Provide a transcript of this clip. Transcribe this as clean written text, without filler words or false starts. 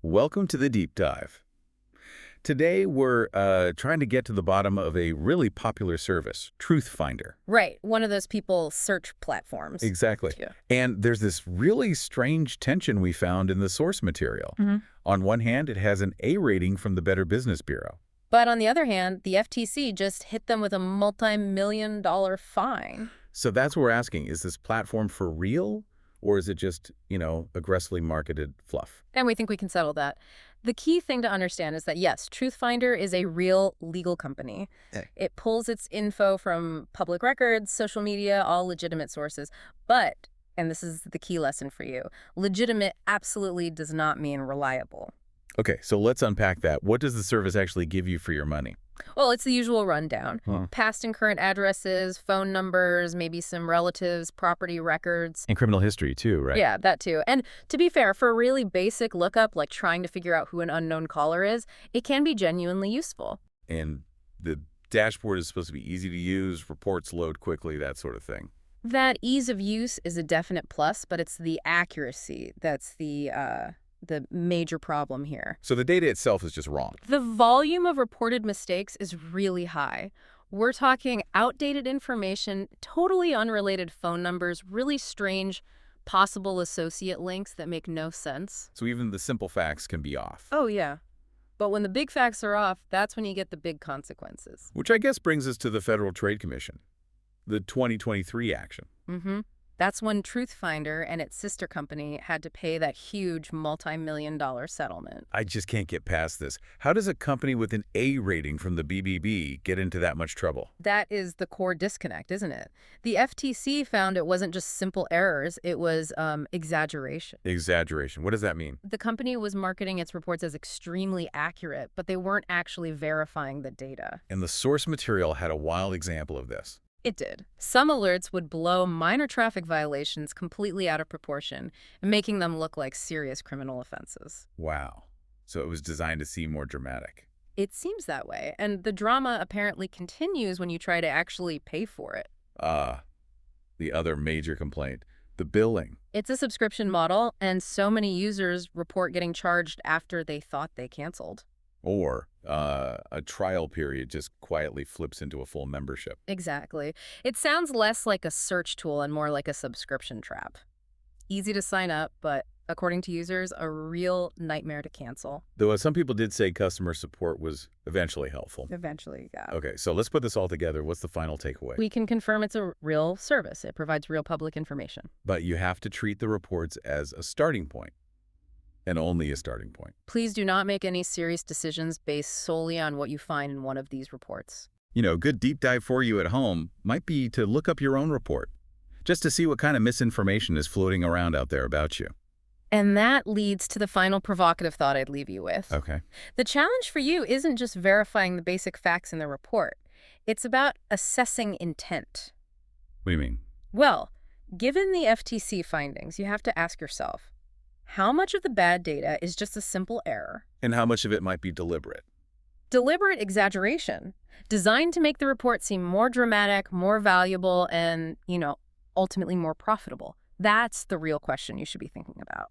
Welcome to the deep dive. Today we're trying to get to the bottom of a really popular service, TruthFinder. Right. One of those people search platforms. Exactly. Yeah. And there's this really strange tension we found in the source material. On one hand, it has an A rating from the Better Business Bureau. But on the other hand, the FTC just hit them with a multi-million-dollar fine. So that's what we're asking. Is this platform for real? Or is it just, aggressively marketed fluff? And we think we can settle that. The key thing to understand is that, yes, TruthFinder is a real legal company. Okay. It pulls its info from public records, social media, all legitimate sources. But, and this is the key lesson for you, legitimate absolutely does not mean reliable. Okay, so let's unpack that. What does the service actually give you for your money? Well, it's the usual rundown. Huh. Past and current addresses, phone numbers, maybe some relatives, property records. And criminal history too, right? Yeah, that too. And to be fair, for a really basic lookup, like trying to figure out who an unknown caller is, it can be genuinely useful. And the dashboard is supposed to be easy to use, reports load quickly, that sort of thing. That ease of use is a definite plus, but it's the accuracy that's the major problem here. So the data itself is just wrong. The volume of reported mistakes is really high. We're talking outdated information, totally unrelated phone numbers, really strange possible associate links that make no sense. So even the simple facts can be off. Oh, yeah. But when the big facts are off, that's when you get the big consequences. Which I guess brings us to the Federal Trade Commission, the 2023 action. That's when TruthFinder and its sister company had to pay that huge multi-million-dollar settlement. I just can't get past this. How does a company with an A rating from the BBB get into that much trouble? That is the core disconnect, isn't it? The FTC found it wasn't just simple errors, it was exaggeration. Exaggeration. What does that mean? The company was marketing its reports as extremely accurate, but they weren't actually verifying the data. And the source material had a wild example of this. It did. Some alerts would blow minor traffic violations completely out of proportion, making them look like serious criminal offenses. Wow. So it was designed to seem more dramatic. It seems that way, and the drama apparently continues when you try to actually pay for it. The other major complaint, the billing. It's a subscription model, and so many users report getting charged after they thought they canceled. Or a trial period just quietly flips into a full membership. Exactly. It sounds less like a search tool and more like a subscription trap. Easy to sign up, but according to users, a real nightmare to cancel. Though some people did say customer support was eventually helpful. Eventually, yeah. Okay, so let's put this all together. What's the final takeaway? We can confirm it's a real service. It provides real public information. But you have to treat the reports as a starting point. And only a starting point. Please do not make any serious decisions based solely on what you find in one of these reports. Good deep dive for you at home might be to look up your own report, just to see what kind of misinformation is floating around out there about you. And that leads to the final provocative thought I'd leave you with. Okay. The challenge for you isn't just verifying the basic facts in the report. It's about assessing intent. What do you mean? Well, given the FTC findings, you have to ask yourself, how much of the bad data is just a simple error? And how much of it might be deliberate? Deliberate exaggeration, designed to make the report seem more dramatic, more valuable, and, ultimately more profitable. That's the real question you should be thinking about.